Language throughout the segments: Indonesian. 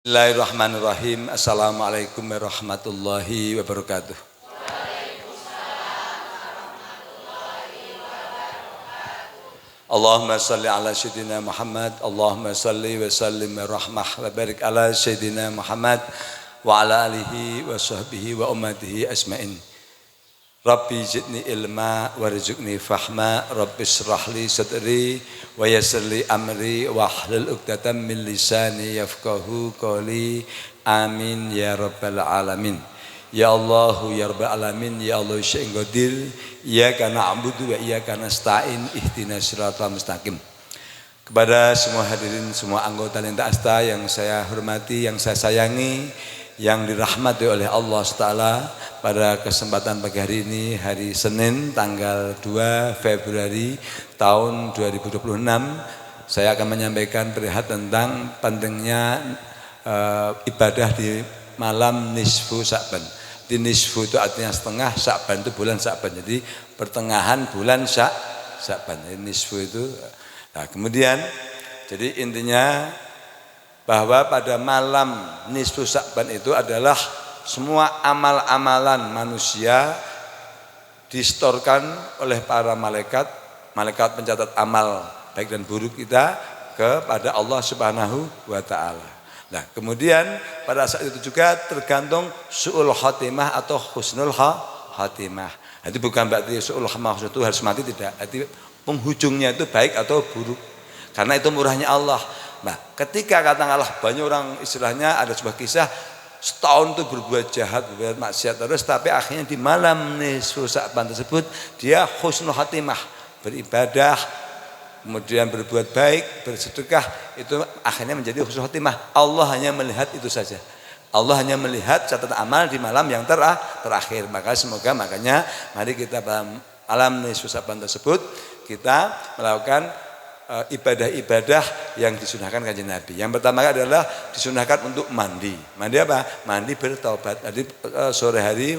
Bismillahirrahmanirrahim. Assalamualaikum warahmatullahi wabarakatuh. Allahumma salli ala Sayyidina Muhammad. Allahumma salli wa sallim wa rahmah wa barik ala Sayyidina Muhammad wa ala alihi wa sahbihi wa ummatihi asma'in. Rabbi zidni ilma warzuqni fahma. Rabbi shrah li sadri wa yassir li amri wahlul 'uqdatam min lisani yafqahu qawli. Amin ya rabbal alamin. Ya Allah ya rabbal alamin, ya Allah syai'in qadir. Iyyaka na'budu wa iyyaka nasta'in. Ihdinas siratal mustaqim. Kepada semua hadirin, semua anggota Linta Asta yang saya hormati, yang saya sayangi, yang dirahmati oleh Allah Ta'ala, pada kesempatan pagi hari ini, hari Senin tanggal 2 Februari tahun 2026, saya akan menyampaikan perihal tentang pentingnya ibadah di malam nisfu Sya'ban. Di nisfu itu artinya setengah, Sya'ban itu bulan Sya'ban, jadi pertengahan bulan Sya'ban. Jadi nisfu itu. Nah, kemudian jadi intinya bahwa pada malam nisfu Sya'ban itu adalah semua amal-amalan manusia distorkan oleh para malaikat pencatat amal baik dan buruk kita kepada Allah Subhanahu wa Ta'ala. Nah, kemudian pada saat itu juga tergantung su'ul khatimah atau husnul khatimah. Itu bukan berarti su'ul khatimah itu harus mati, tidak. Jadi penghujungnya itu baik atau buruk. Karena itu murahnya Allah. Nah, ketika katakanlah banyak orang, istilahnya ada sebuah kisah, setahun itu berbuat jahat, berbuat maksiat terus, tapi akhirnya di malam nisfu Sya'ban tersebut dia husnul khatimah, beribadah, kemudian berbuat baik, bersedekah, itu akhirnya menjadi husnul khatimah. Allah hanya melihat itu saja. Allah hanya melihat catatan amal di malam yang terakhir. Makanya mari kita pada malam nisfu Sya'ban tersebut kita melakukan ibadah-ibadah yang disunahkan Kanjeng Nabi. Yang pertama adalah disunahkan untuk mandi. Mandi apa? Mandi bertaubat. Jadi sore hari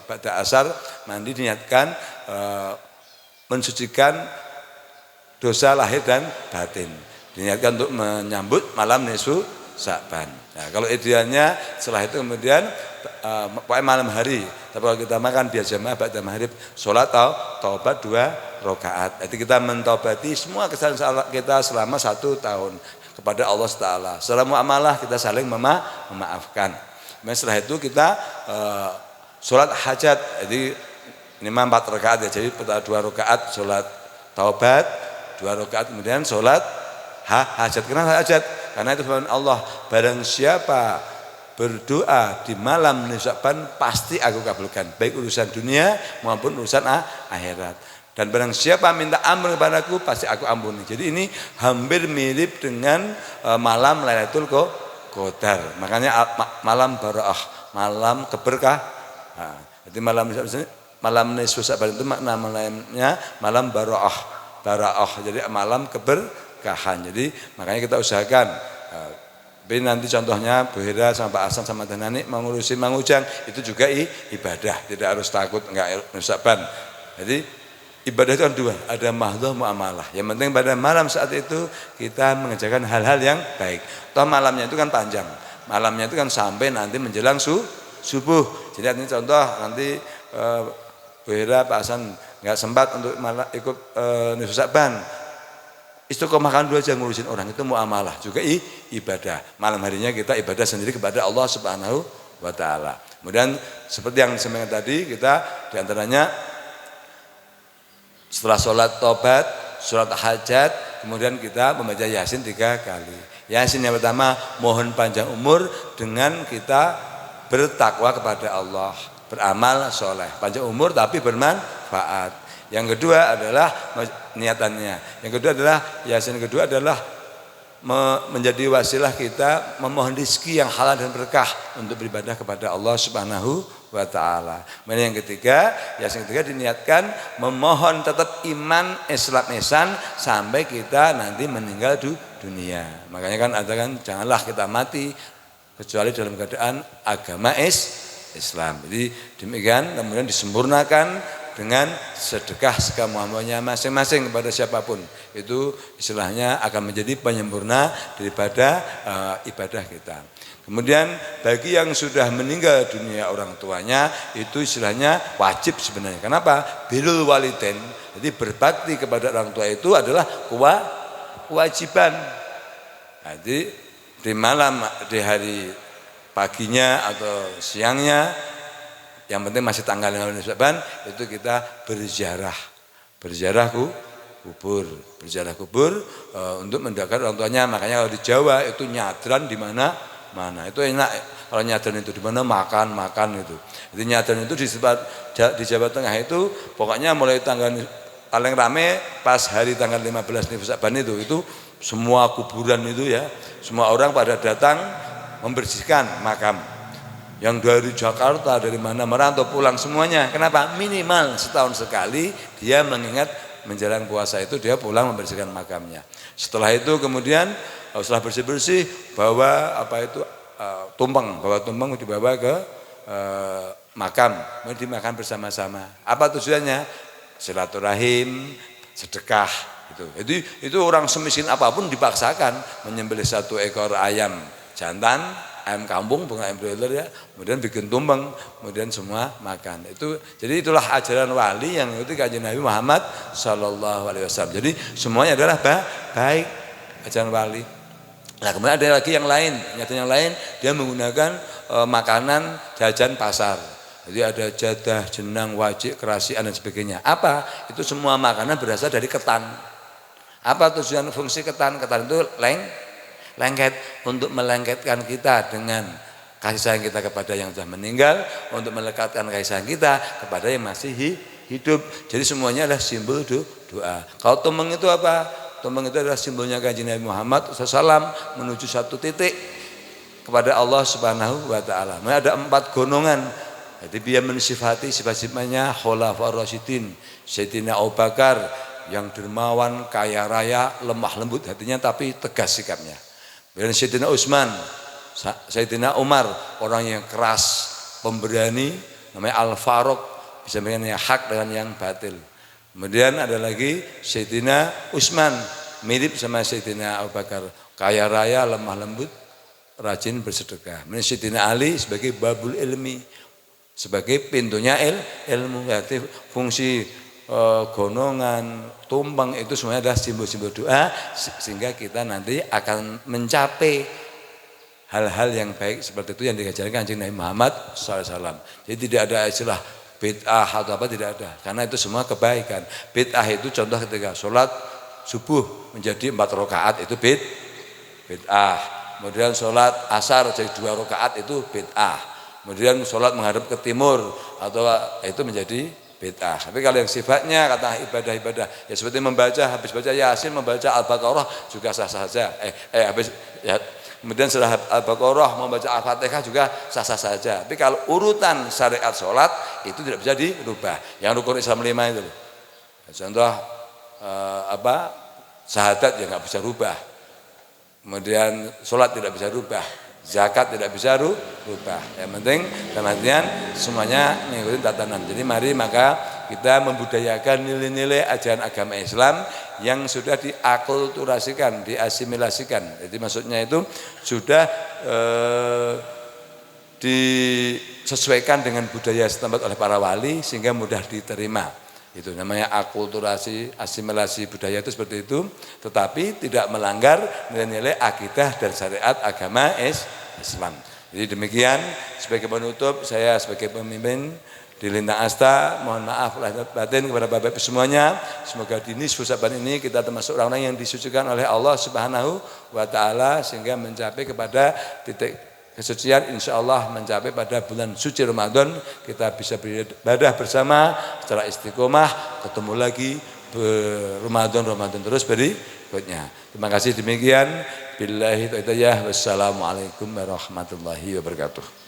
pada asar mandi diniatkan mensucikan dosa lahir dan batin. Diniatkan untuk menyambut malam nisfu Sya'ban. Nah, kalau idealnya setelah itu kemudian pokoknya malam hari. Tapi kalau kita makan biar jamaah ba'da maghrib, sholat taubat 2 rakaat. Jadi kita mentaubati semua kesalahan kita selama 1 tahun kepada Allah Ta'ala. Setelah muamalah kita saling memaafkan. Kemudian setelah itu kita sholat hajat. Jadi ini 4 rakaat ya. Jadi 2 rakaat sholat taubat, 2 rakaat kemudian sholat hajat. Kenapa hajat? Karena itu firman Allah, barang siapa berdoa di malam nisfu Sya'ban pasti aku kabulkan, baik urusan dunia maupun urusan akhirat. Dan barang siapa minta ampun kepadaku pasti aku ampuni. Jadi ini hampir mirip dengan malam Lailatul Qadar. Makanya malam barokah, malam keberkah. Nah, jadi malam nisfu Sya'ban itu makna malamnya malam barokah. Jadi malam keberkahan. Jadi makanya kita usahakan. Tapi nanti contohnya Bu Hera sama Pak Hasan sama Danani mau ngurusin Mang Ujang, itu juga ibadah, tidak harus takut enggak Sya'ban. Jadi ibadah itu kan 2, ada mahdhah muamalah. Yang penting pada malam saat itu kita mengerjakan hal-hal yang baik. Toh malamnya itu kan panjang. Malamnya itu kan sampai nanti menjelang subuh. Jadi artinya contoh nanti Bu Hera Pak Hasan enggak sempat untuk ikut nisfu Sya'ban. Istiqomah makan 2 jam ngurusin orang, itu muamalah juga ibadah. Malam harinya kita ibadah sendiri kepada Allah Subhanahu wa Ta'ala. Kemudian seperti yang disampaikan tadi, kita diantaranya setelah sholat taubat, sholat hajat, kemudian kita membaca Yasin 3 kali. Yasin yang pertama mohon panjang umur dengan kita bertakwa kepada Allah, beramal soleh, panjang umur tapi bermanfaat. Yang kedua adalah niatannya. Yang kedua adalah Yasin kedua adalah menjadi wasilah kita memohon rezeki yang halal dan berkah untuk beribadah kepada Allah Subhanahu wa Ta'ala. Kemudian yang ketiga, Yasin ketiga diniatkan memohon tetap iman Islam ihsan sampai kita nanti meninggal dunia. Makanya kan ada kan janganlah kita mati kecuali dalam keadaan agama Islam. Jadi demikian kemudian disempurnakan dengan sedekah sekamampuannya masing-masing kepada siapapun. Itu istilahnya akan menjadi penyempurna daripada ibadah kita. Kemudian bagi yang sudah meninggal dunia orang tuanya itu istilahnya wajib sebenarnya. Kenapa? Birrul walidain. Jadi berbakti kepada orang tua itu adalah kewajiban. Jadi di malam, di hari paginya atau siangnya, yang penting masih tanggal 15 Sya'ban itu kita berziarah kubur untuk mendoakan orang tuanya. Makanya kalau di Jawa itu nyadran di mana itu enak. Kalau nyadran itu di mana makan itu. Jadi nyadran itu di Jawa Tengah itu pokoknya mulai tanggal paling rame pas hari tanggal 15 Sya'ban itu semua kuburan itu ya, semua orang pada datang membersihkan makam. Yang dari Jakarta, dari mana merantau pulang semuanya. Kenapa? Minimal setahun sekali dia mengingat menjelang puasa itu dia pulang membersihkan makamnya. Setelah itu kemudian setelah bersih-bersih bawa tumpeng dibawa ke makam, dimakan bersama-sama. Apa tujuannya? Silaturahim, sedekah. Itu orang semiskin apapun dipaksakan menyembelih 1 ekor ayam jantan, ayam kampung bukan ayam broiler ya, kemudian bikin tumpeng, kemudian semua makan. Jadi itulah ajaran wali yang mengikuti Kanjeng Nabi Muhammad SAW. Jadi semuanya adalah baik ajaran wali. Nah kemudian ada lagi yang lain, dia menggunakan makanan jajan pasar. Jadi ada jadah, jenang, wajik, kerasian dan sebagainya. Apa? Itu semua makanan berasal dari ketan. Apa tujuan fungsi ketan? Ketan itu lengket untuk melengketkan kita dengan kasih sayang kita kepada yang sudah meninggal, untuk melekatkan kasih sayang kita kepada yang masih hidup. Jadi semuanya adalah simbol doa. Kalau tumpeng itu apa? Tumpeng itu adalah simbolnya Kanjeng Nabi Muhammad SAW menuju satu titik kepada Allah Subhanahu wa taala. Ada 4 golongan. Jadi dia mensifati sifat-sifatnya Khulafaur Rasyidin, Sayyidina Abu Bakar yang dermawan, kaya raya, lemah lembut hatinya tapi tegas sikapnya. Dan Sayyidina Utsman, Sayyidina Umar, orang yang keras, pemberani, namanya Al-Faruq, bisa membedakan yang hak dengan yang batil. Kemudian ada lagi Sayyidina Utsman, mirip sama Sayyidina Abu Bakar, kaya raya, lemah lembut, rajin bersedekah. Kemudian Sayyidina Ali sebagai babul ilmi, sebagai pintunya ilmu. Berarti fungsi gonongan, tumpeng itu semuanya adalah simbol-simbol doa sehingga kita nanti akan mencapai hal-hal yang baik seperti itu yang diajarkan Kanjeng Nabi Muhammad SAW. Jadi tidak ada istilah bid'ah atau apa, tidak ada, karena itu semua kebaikan. Bid'ah itu contoh ketika sholat subuh menjadi 4 rakaat itu bid'ah. Kemudian sholat asar jadi 2 rakaat itu bid'ah. Kemudian sholat menghadap ke timur atau itu menjadi bid'ah. Tapi kalau yang sifatnya kata ibadah-ibadah ya seperti habis baca Yasin, membaca Al-Baqarah juga sah-sah saja. Kemudian setelah Al-Baqarah membaca Al-Fatihah juga sah-sah saja. Tapi kalau urutan syariat sholat itu tidak bisa dirubah. Yang rukun Islam 5 itu. Contoh syahadat ya nggak bisa rubah. Kemudian sholat tidak bisa rubah. Zakat tidak bisa rubah. Yang penting kemudian semuanya mengikuti tatanan. Jadi mari maka kita membudayakan nilai-nilai ajaran agama Islam yang sudah diakulturasikan, diasimilasikan. Jadi maksudnya itu sudah disesuaikan dengan budaya setempat oleh para wali sehingga mudah diterima. Itu namanya akulturasi, asimilasi budaya itu seperti itu, tetapi tidak melanggar nilai-nilai akidah dan syariat agama Islam. Jadi demikian, sebagai penutup saya sebagai pemimpin di Lintang Asta mohon maaf lahir batin kepada Bapak Ibu semuanya. Semoga di nisfu Sya'ban ini kita termasuk orang-orang yang disucikan oleh Allah Subhanahu wa taala sehingga mencapai kepada titik kesucian, insyaallah mencapai pada bulan suci Ramadan kita bisa beribadah bersama secara istiqomah, ketemu lagi Ramadan terus berikutnya. Terima kasih demikian. Billahi taufiq. Wassalamualaikum warahmatullahi wabarakatuh.